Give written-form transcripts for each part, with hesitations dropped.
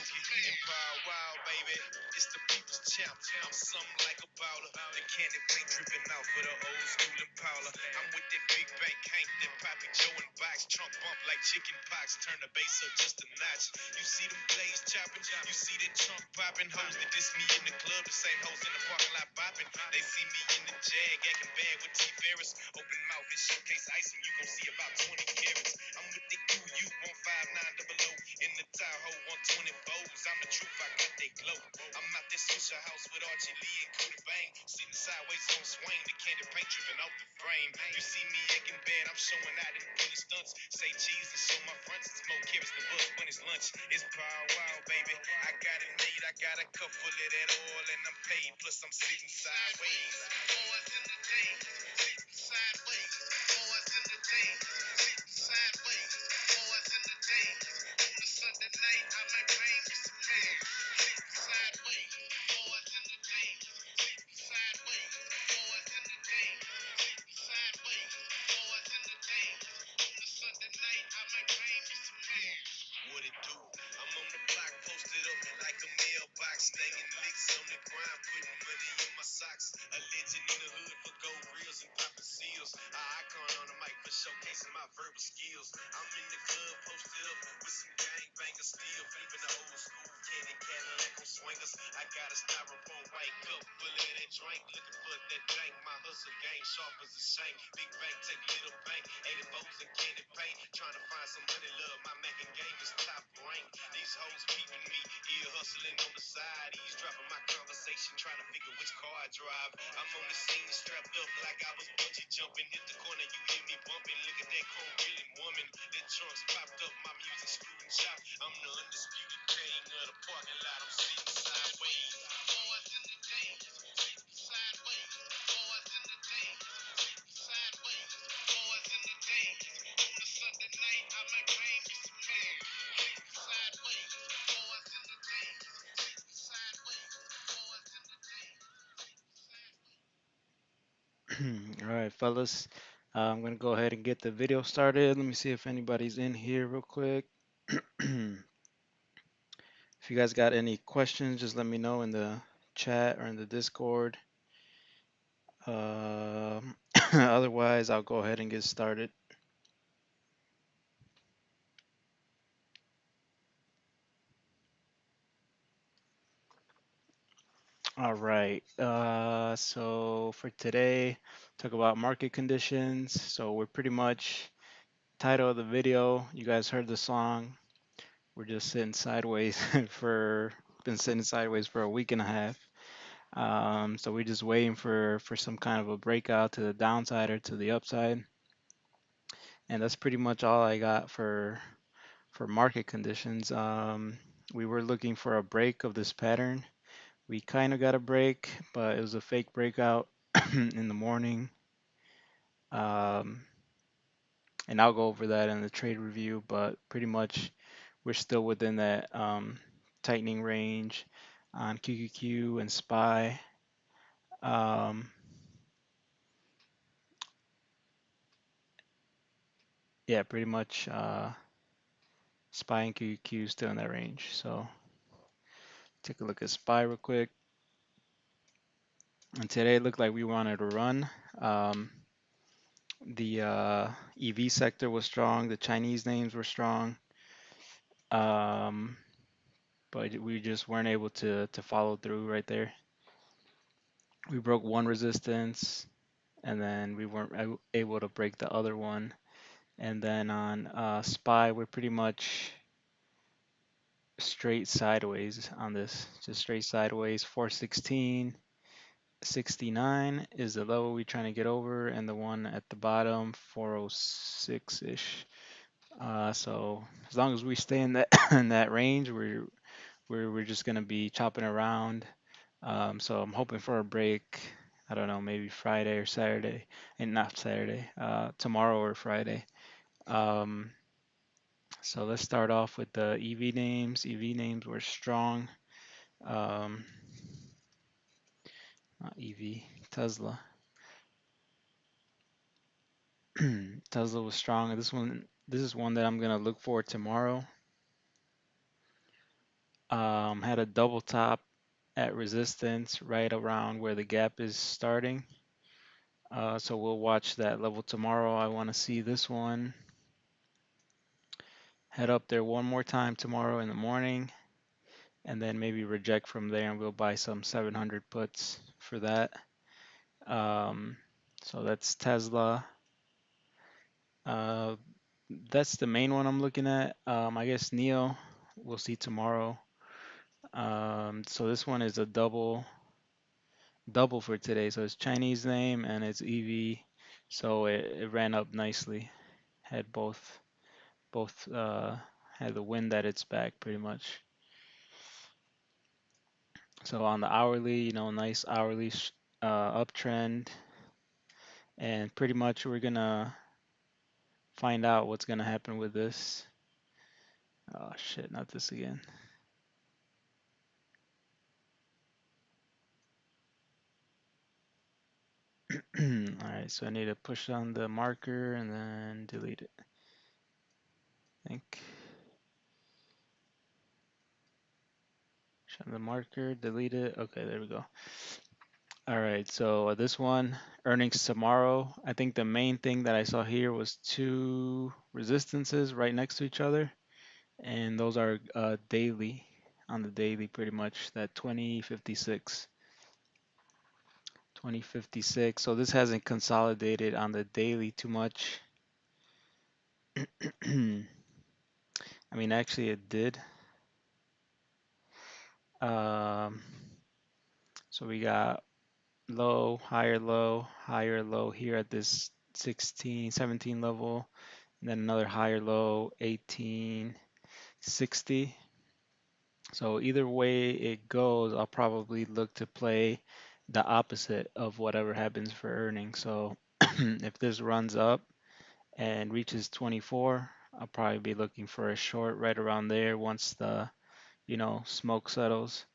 Empire Wild, baby. It's the people's champ. I'm something like a bowler. The candy paint dripping out for the old school Impala. I'm with that big bank Hank, that Poppy Joe and box. Trunk bump like chicken pox. Turn the bass up just a notch. You see them blades chopping. You see that trunk popping. Hoes that diss me in the club. The same hoes in the parking lot bopping. They see me in the Jag, acting bad with T. Ferris. Open mouth and showcase ice, and you gon' see about 20 carats. I'm with the QU 15900 in the Tahoe 124s. I'm the truth, I got that glow. I'm out this Swisher house with Archie Lee and Kuda Bang. Sitting sideways on swing, the candy paint dripping off the frame. You see me acting bad, I'm showing out in bullet stunts. Say cheese and show my fronts. It's more carrots than bus when it's lunch. It's power wild, baby. I got it made, I got a cup full of that oil and I'm paid. Plus I'm sitting sideways. Boys in the day, sitting sideways. Boys in the day, sitting sideways. Boys in the day, on a Sunday night, I might bring you some pain. Sitting sideways. Boys in the day, sitting sideways. Boys in the day, sitting sideways. Boys in the day, on a Sunday night, I might bring you some pain. What it do? I'm on the block, posted up like a mailbox, slanging licks on the grind, putting money in my socks. A legend in the hood for gold grills and popping seals. An icon on the mic for showcasing my verbal skills. I'm in the club, posted up with some gangbangers, still flipping the old school candy Cadillac on swingers. I got a styrofoam white cup full of that drink, looking for that jank. My hustle game sharp as a shank. Big bank, take little bank, 84s and candy paint. Trying to find some money, love. My Mackin game is top rank. These hoes peeping me, ear hustling on the side. Eavesdropping my conversation, trying to figure which car I drive. I'm on the scene strapped up like I was bungee jumping. Hit the corner, you hear me bumping. Look at that chrome grilling woman. The trunks popped up, my music screwed and chopped. I'm the undisputed king of the parking lot. I'm sitting sideways. Boys in the day, sitting sideways. Boys in the day, sitting sideways. Boys in the day, on a Sunday night, I might bring you some pain. Sitting sideways. Boys in the day, sitting sideways. Boys in the day, All right, fellas. I'm gonna go ahead and get the video started. Let me see if anybody's in here real quick. If you guys got any questions, just let me know in the chat or in the Discord. Um, Otherwise, I'll go ahead and get started. All right. So for today, talk about market conditions. So we're pretty much title of the video. You guys heard the song. We're just sitting sideways for been sitting sideways for a week and a half. So we're just waiting for some kind of a breakout to the downside or to the upside. And that's pretty much all I got for market conditions. We were looking for a break of this pattern. We kind of got a break, but it was a fake breakout in the morning. Um, and I'll go over that in the trade review, but pretty much we're still within that tightening range on QQQ and SPY. Um, yeah, pretty much SPY and QQQ still in that range. So take a look at SPY real quick. And today it looked like we wanted to run. Um, the EV sector was strong. The Chinese names were strong. Um, but we just weren't able to follow through right there. We broke one resistance, and then we weren't able to break the other one. And then on SPY, we're pretty much straight sideways on this, just straight sideways. 416, 69 is the level we're trying to get over, and the one at the bottom, 406-ish. So as long as we stay in that in that range, we're just gonna be chopping around. So I'm hoping for a break. I don't know, maybe Friday or Saturday, and not Saturday, tomorrow or Friday. Um, so let's start off with the EV names. EV names were strong. Um, Not EV, Tesla. Tesla was strong. This is one that I'm gonna look for tomorrow. Had a double top at resistance right around where the gap is starting. So we'll watch that level tomorrow. I want to see this one head up there one more time tomorrow in the morning, and then maybe reject from there, and we'll buy some 700 puts for that. Um, so that's Tesla. Uh, that's the main one I'm looking at. I guess Neo, we'll see tomorrow. So this one is a double for today. So it's Chinese name and it's EV. So it ran up nicely. Had both had the wind at its back pretty much. So on the hourly, nice hourly uptrend, and pretty much we're gonna find out what's gonna happen with this. Oh shit, not this again. Alright, so I need to push on the marker and then delete it. I think. Show the marker, delete it. Okay, there we go. Alright, so this one, earnings tomorrow. I think the main thing that I saw here was two resistances right next to each other, and those are daily, on the daily pretty much, that 2056. 2056. So this hasn't consolidated on the daily too much. I mean, actually it did. Um, so we got low, higher low here at this 16, 17 level, and then another higher low, 1860. So either way it goes, I'll probably look to play the opposite of whatever happens for earnings. So if this runs up and reaches 24, I'll probably be looking for a short right around there once the, smoke settles.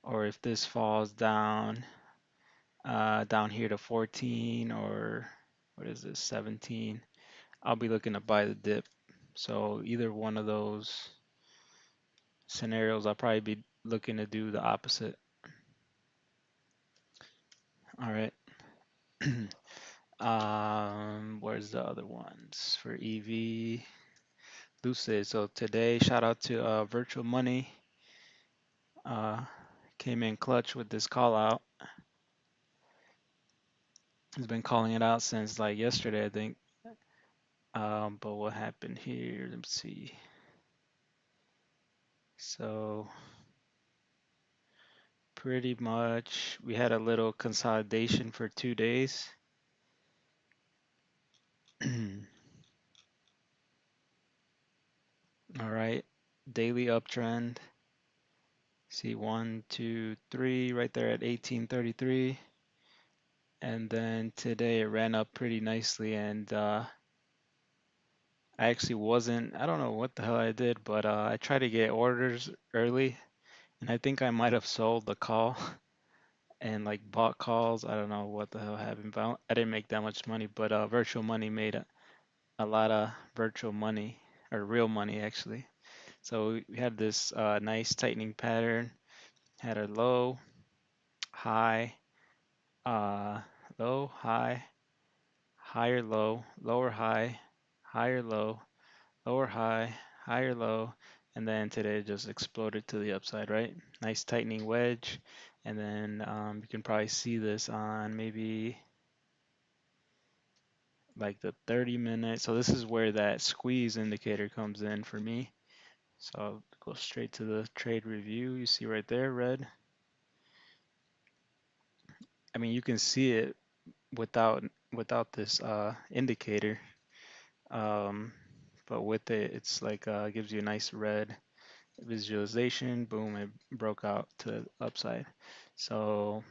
Or if this falls down here to 14, or what is this, 17, I'll be looking to buy the dip. So either one of those scenarios, I'll probably be looking to do the opposite. All right. Where's the other ones for EV? Lucid. So today, shout out to Virtual Money. Uh, Came in clutch with this call out. He's been calling it out since like yesterday, I think. But what happened here? Let me see. So pretty much we had a little consolidation for 2 days. All right, daily uptrend. See 1, 2, 3 right there at 1833. And then today it ran up pretty nicely, and I actually I don't know what the hell I did, but I tried to get orders early, and I think I might have sold the call and like bought calls. I don't know what the hell happened, but I didn't make that much money. But Virtual Money made a lot of virtual money, or real money actually. So we had this nice tightening pattern, had a low, high, uh, low, high, higher low, lower high, higher low, lower high, higher low, and then today it just exploded to the upside, right? Nice tightening wedge, and then you can probably see this on maybe like the 30 minute. So this is where that squeeze indicator comes in for me. So I'll go straight to the trade review. You see right there, red. I mean, you can see it without this indicator, um, but with it, it's like gives you a nice red visualization. Boom, it broke out to the upside. So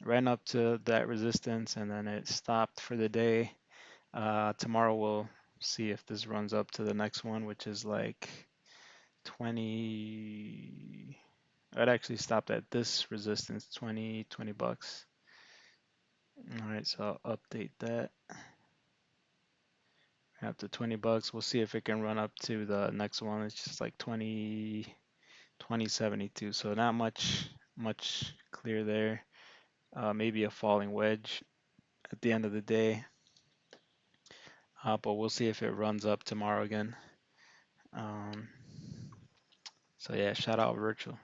ran up to that resistance and then it stopped for the day. Tomorrow we'll see if this runs up to the next one, which is like 20. It actually stopped at this resistance, 20 bucks. All right, so I'll update that. Up to 20 bucks. We'll see if it can run up to the next one. It's just like 20, 2072. So not much clear there. Maybe a falling wedge at the end of the day. But we'll see if it runs up tomorrow again. Um, so yeah, shout out virtual.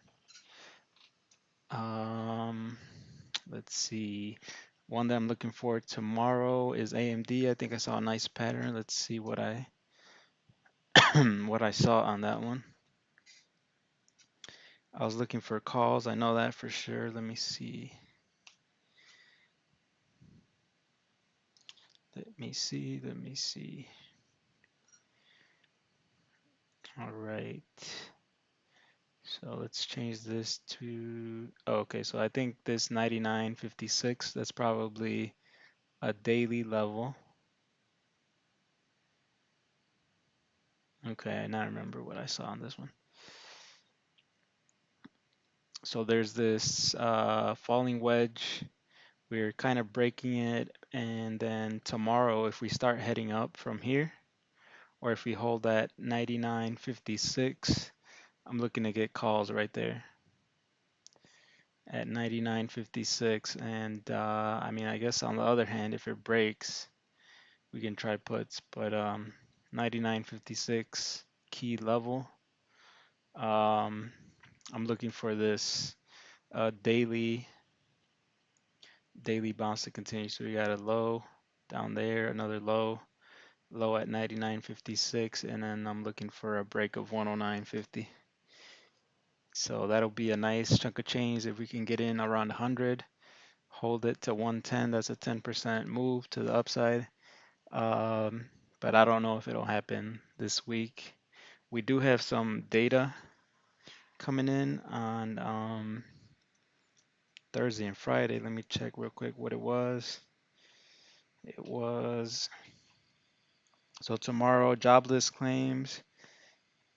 Um, let's see. One that I'm looking for tomorrow is AMD. I think I saw a nice pattern. Let's see what I what I saw on that one. I was looking for calls. I know that for sure. Let me see. Let me see. All right. So let's change this to, oh, okay, so I think this 99.56, that's probably a daily level. Okay, now I remember what I saw on this one. So there's this falling wedge. We're kind of breaking it, and then tomorrow, if we start heading up from here, or if we hold that 99.56, I'm looking to get calls right there at 99.56. And I mean, I guess on the other hand, if it breaks, we can try puts, but 99.56 key level. I'm looking for this daily bounce to continue. So we got a low down there, another low, low at 99.56, and then I'm looking for a break of 109.50. So that'll be a nice chunk of change if we can get in around 100, hold it to 110. That's a 10% move to the upside. But I don't know if it'll happen this week. We do have some data coming in on Thursday and Friday. Let me check real quick what it was. It was, so tomorrow, jobless claims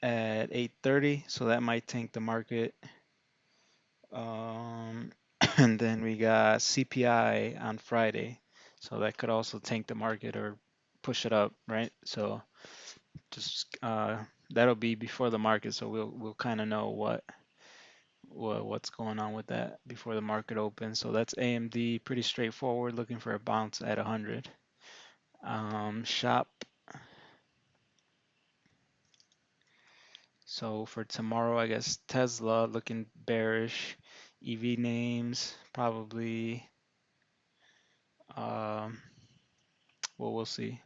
at 8:30, so that might tank the market. Um, and then we got CPI on Friday, so that could also tank the market or push it up, right? So just that'll be before the market, so we'll kind of know what's going on with that before the market opens. So that's AMD, pretty straightforward, looking for a bounce at 100. Shop. So for tomorrow, I guess Tesla looking bearish. EV names probably. Um, well, we'll see.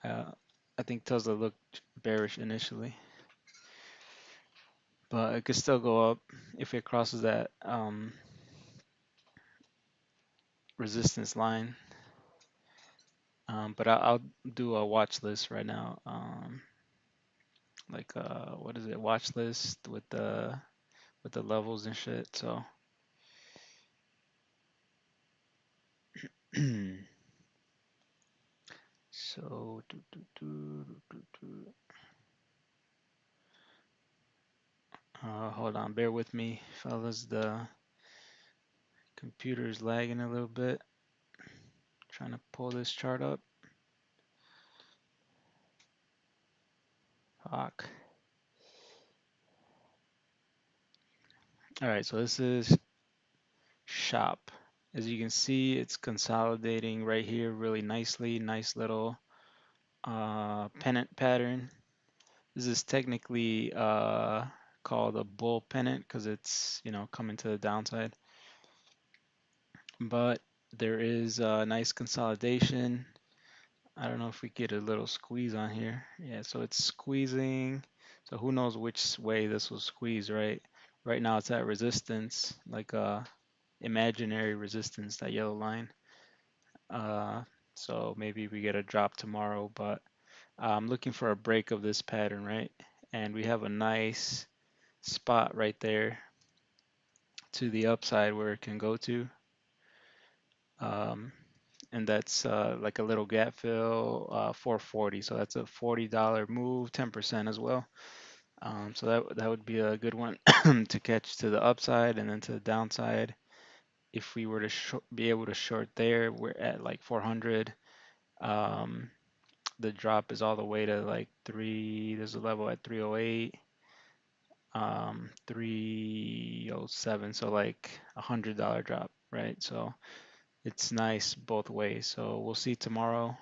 Uh, I think Tesla looked bearish initially, but it could still go up if it crosses that resistance line. But I'll do a watch list right now. Like what is it? Watch list with the levels and shit. So so hold on, bear with me, fellas. The computer's lagging a little bit. Trying to pull this chart up. Fuck. All right, so this is shop. As you can see, it's consolidating right here really nicely. Nice little pennant pattern. This is technically called a bull pennant because it's, you know, coming to the downside. But there is a nice consolidation. I don't know if we get a little squeeze on here. Yeah, so it's squeezing. So who knows which way this will squeeze, right? Right now it's at resistance, like imaginary resistance, that yellow line. Uh, so maybe we get a drop tomorrow, but I'm looking for a break of this pattern, right? And we have a nice spot right there to the upside where it can go to. Um, and that's like a little gap fill, 440. So that's a $40 move, 10% as well. So that would be a good one to catch to the upside, and then to the downside. If we were to be able to short there, we're at like 400. Um, the drop is all the way to like 3. There's a level at 308. 307, so like $100 drop, right? So it's nice both ways. So we'll see tomorrow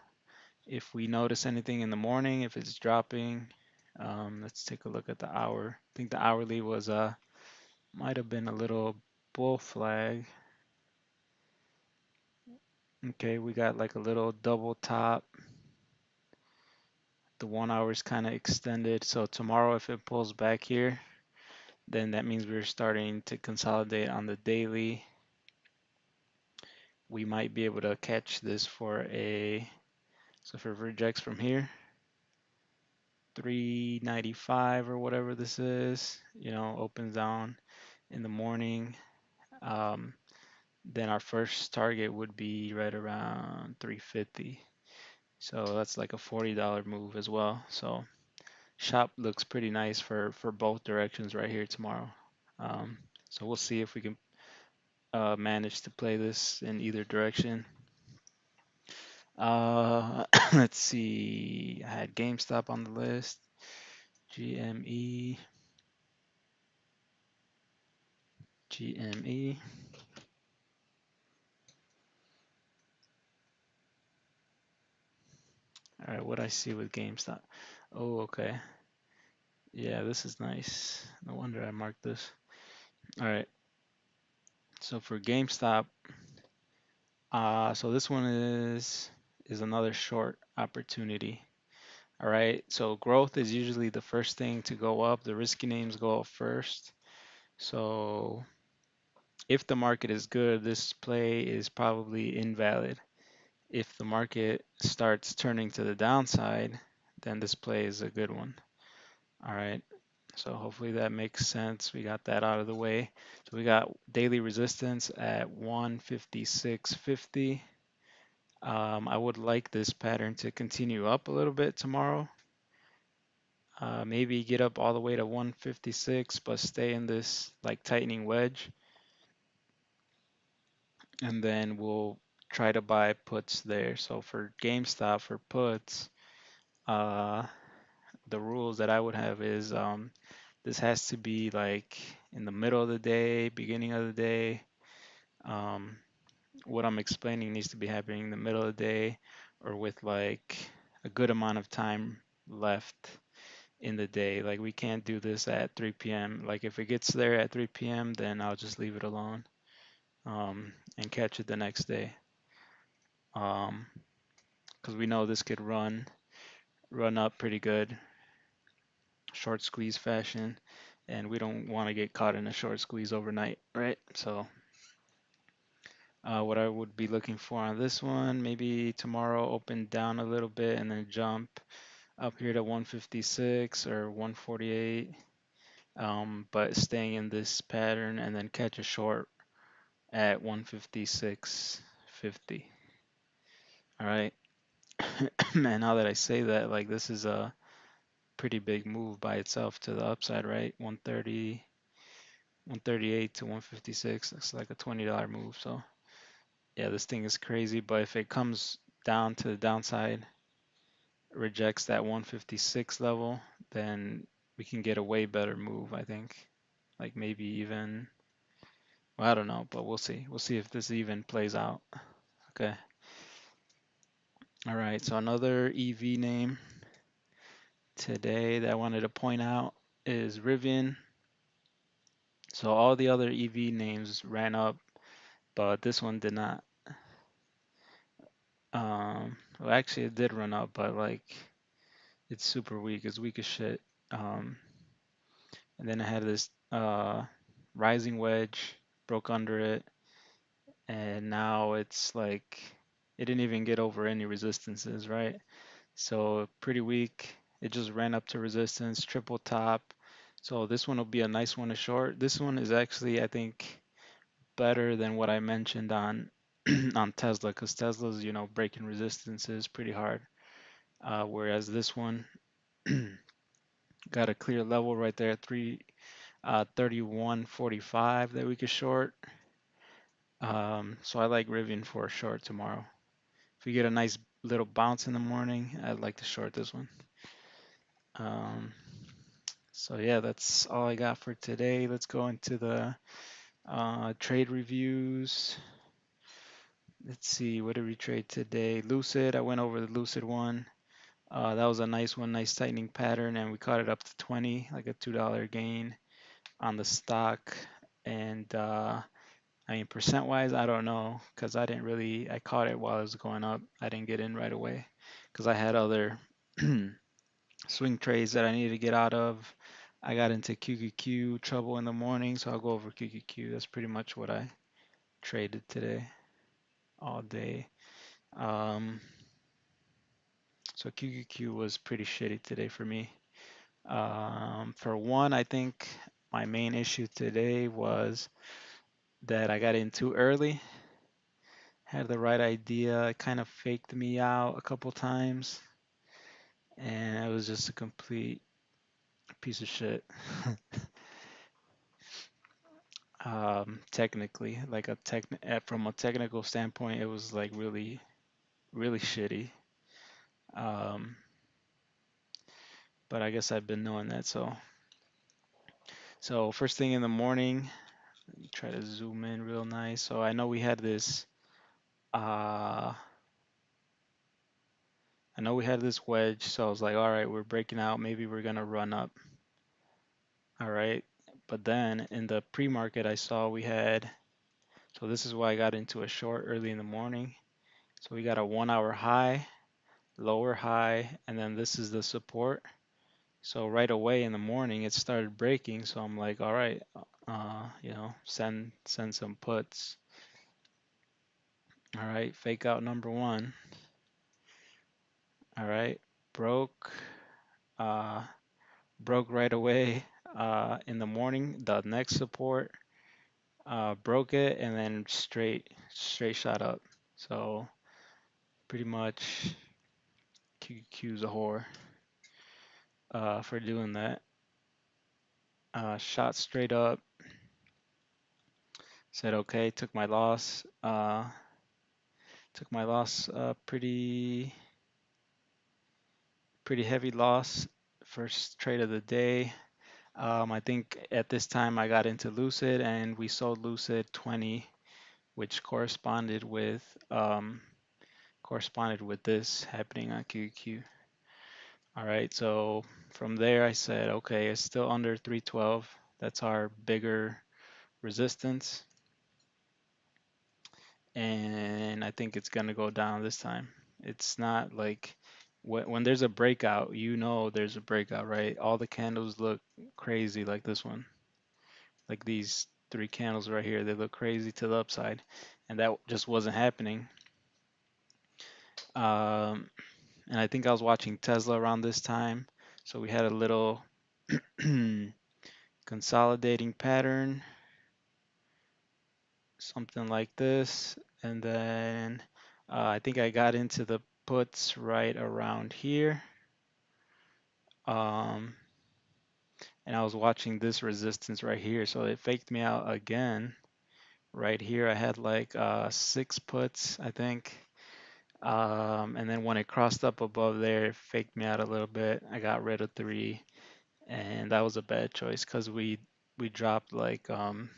if we notice anything in the morning, if it's dropping. Let's take a look at the hour. I think the hourly was might have been a little bull flag. Okay, we got like a little double top. The 1 hour is kind of extended. So tomorrow, if it pulls back here, then that means we're starting to consolidate on the daily. We might be able to catch this for so if it rejects from here, 395 or whatever this is, opens down in the morning, um, then our first target would be right around 350. So that's like a $40 move as well. So shop looks pretty nice for both directions right here tomorrow. Um, so we'll see if we can manage to play this in either direction. Let's see. I had GameStop on the list. GME. GME. All right, what I see with GameStop. Oh, okay. Yeah, this is nice. No wonder I marked this. All right. So for GameStop, so this one is another short opportunity. All right. So growth is usually the first thing to go up. The risky names go up first. So if the market is good, this play is probably invalid. If the market starts turning to the downside, then this play is a good one. All right. So hopefully that makes sense. We got that out of the way. So we got daily resistance at 156.50. I would like this pattern to continue up a little bit tomorrow. Maybe get up all the way to 156, but stay in this like tightening wedge. And then we'll try to buy puts there. So for GameStop, for puts, uh, the rules that I would have is this has to be like in the middle of the day, beginning of the day. Um, what I'm explaining needs to be happening in the middle of the day or with like a good amount of time left in the day. Like we can't do this at 3 p.m. Like if it gets there at 3 p.m., then I'll just leave it alone and catch it the next day. Because we know this could run up pretty good, short squeeze fashion, and we don't want to get caught in a short squeeze overnight, right? So what I would be looking for on this one, maybe tomorrow open down a little bit and then jump up here to 156 or 148, but staying in this pattern and then catch a short at 156.50. All right. Man, now that I say that, like this is a pretty big move by itself to the upside, right? 130, 138 to 156. That's like a $20 move. So yeah, this thing is crazy. But if it comes down to the downside, rejects that 156 level, then we can get a way better move, I think. Like maybe even, well, I don't know, but we'll see. We'll see if this even plays out. Okay. All right. So another EV name today that I wanted to point out is Rivian. So all the other EV names ran up, but this one did not. Well, actually, it did run up, but like it's super weak. It's weak as shit. And then I had this rising wedge, broke under it, and now it's like it didn't even get over any resistances, right? So pretty weak. It just ran up to resistance, triple top. So this one will be a nice one to short. This one is actually, I think, better than what I mentioned on on Tesla, because Tesla's, breaking resistances pretty hard. Whereas this one got a clear level right there, 31.45 that we could short. So I like Rivian for a short tomorrow. If we get a nice little bounce in the morning, I'd like to short this one. Um, So yeah, that's all I got for today. Let's go into the trade reviews. Let's see, what did we trade today? Lucid, I went over the Lucid one. That was a nice one, nice tightening pattern, and we caught it up to 20, like a $2 gain on the stock. And I mean, percent wise, I don't know, because I caught it while it was going up. I didn't get in right away because I had other swing trades that I needed to get out of. I got into QQQ trouble in the morning, so I'll go over QQQ. That's pretty much what I traded today, all day. Um, so QQQ was pretty shitty today for me. For one, I think my main issue today was that I got in too early. Had the right idea. It kind of faked me out a couple times, and it was just a complete piece of shit. Technically, like from a technical standpoint, it was like really, really shitty. Um, but I guess I've been knowing that. So first thing in the morning, let me try to zoom in real nice. So I know we had this. Uh, I know we had this wedge. So I was like, all right, we're breaking out. Maybe we're gonna run up. All right. But then in the pre-market, I saw we had. So this is why I got into a short early in the morning. So we got a 1 hour high, lower high, and then this is the support. So right away in the morning, it started breaking. So I'm like, all right, send some puts. All right, fake out number one. All right, broke, uh, broke right away in the morning. The next support, broke it, and then straight shot up. So pretty much QQ's a whore for doing that. Shot straight up. Said okay, took my loss. Took my loss, pretty heavy loss. First trade of the day. I think at this time I got into Lucid and we sold Lucid 20, which corresponded with this happening on QQ. All right, so from there I said, okay, it's still under 312. That's our bigger resistance, and I think it's gonna go down this time. It's not like when there's a breakout, you know there's a breakout, right? All the candles look crazy like this one. Like these three candles right here, they look crazy to the upside, and that just wasn't happening. Um, and I think I was watching Tesla around this time, so we had a little consolidating pattern, something like this, and then I think I got into the puts right around here. Um, and I was watching this resistance right here, so it faked me out again. Right here, I had like 6 puts, I think. And then when it crossed up above there, it faked me out a little bit. I got rid of 3, and that was a bad choice because we dropped like what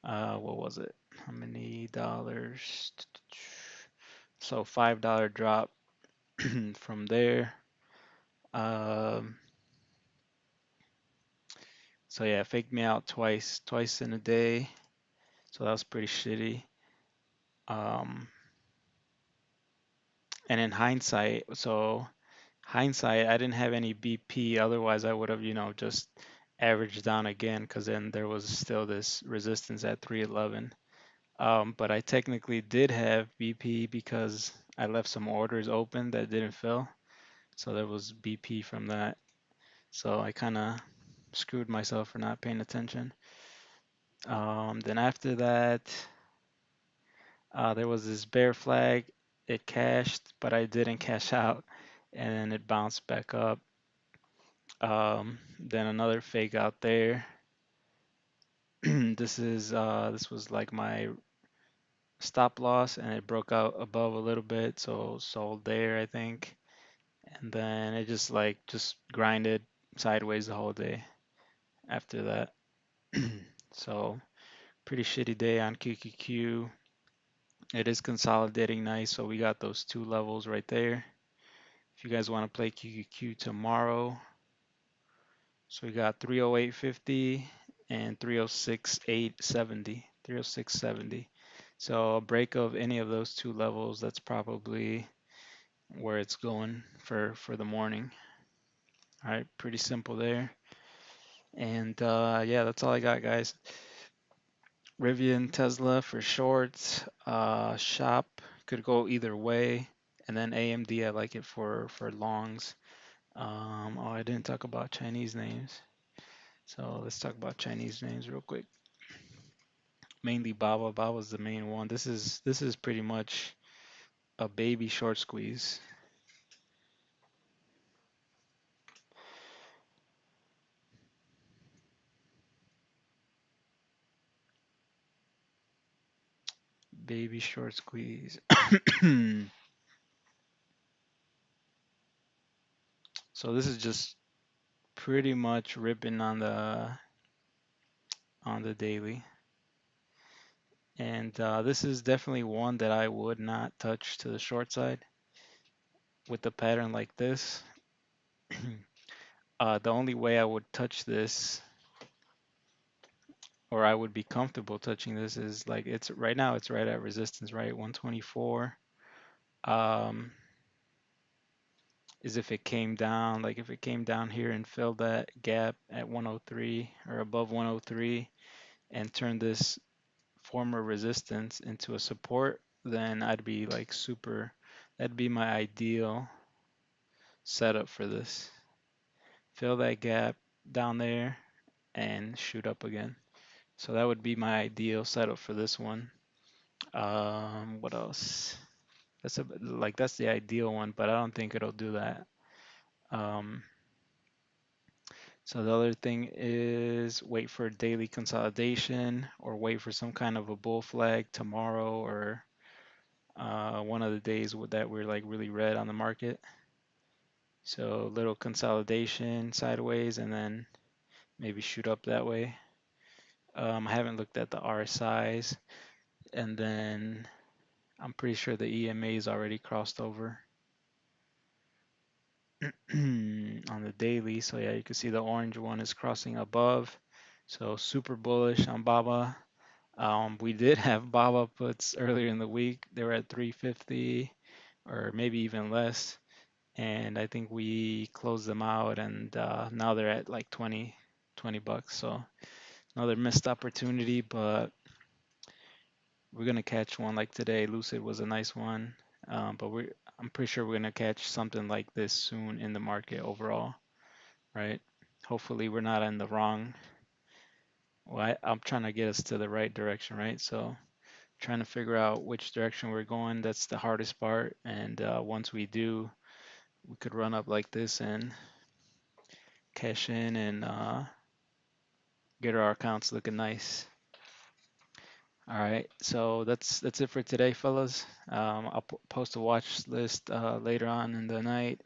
was it? How many dollars? So $5 drop from there. Um, so yeah, it faked me out twice in a day. So that was pretty shitty. Um, and in hindsight, I didn't have any BP. Otherwise, I would have, just averaged down again because then there was still this resistance at 311. But I technically did have BP because I left some orders open that didn't fill. So there was BP from that. So I kind of screwed myself for not paying attention. Then after that, there was this bear flag. It cashed, but I didn't cash out, and then it bounced back up. Then another fake out there. This was like my stop loss, and it broke out above a little bit, so sold there, I think. and then it just grinded sideways the whole day after that. So pretty shitty day on QQQ. It is consolidating nice, so we got those two levels right there. If you guys want to play QQQ tomorrow, so we got 308.50 and 306.870, 306.70. So a break of any of those two levels, that's probably where it's going for the morning. All right, pretty simple there. And yeah, that's all I got, guys. Rivian, Tesla for shorts. Shop could go either way. And then AMD, I like it for longs. Oh, I didn't talk about Chinese names. So let's talk about Chinese names real quick. Mainly Baba. Baba's the main one. This is pretty much a baby short squeeze. Baby short squeeze. So this is just pretty much ripping on the daily. And this is definitely one that I would not touch to the short side with the pattern like this. The only way I would touch this, or I would be comfortable touching this, is like it's right now it's right at resistance, right? 124. Um, is if it came down, like if it came down here and filled that gap at 103 or above 103 and turned this former resistance into a support, then I'd be like super, that'd be my ideal setup for this. Fill that gap down there and shoot up again. So that would be my ideal setup for this one. What else? That's the ideal one, but I don't think it'll do that. Um, so the other thing is wait for daily consolidation or wait for some kind of a bull flag tomorrow or one of the days that we're like really red on the market. So little consolidation sideways and then maybe shoot up that way. I haven't looked at the RSIs, and then I'm pretty sure the EMA is already crossed over on the daily. So yeah, you can see the orange one is crossing above. So super bullish on Baba. We did have Baba puts earlier in the week. They were at 350 or maybe even less. And I think we closed them out and now they're at like 20 bucks. So another missed opportunity, but we're gonna catch one like today. Lucid was a nice one, but I'm pretty sure we're gonna catch something like this soon in the market overall, right? Hopefully we're not in the wrong. Well, I'm trying to get us to the right direction, right? So trying to figure out which direction we're going. That's the hardest part. And once we do, we could run up like this and cash in and get our accounts looking nice. All right, so that's it for today, fellas. I'll post a watch list later on in the night,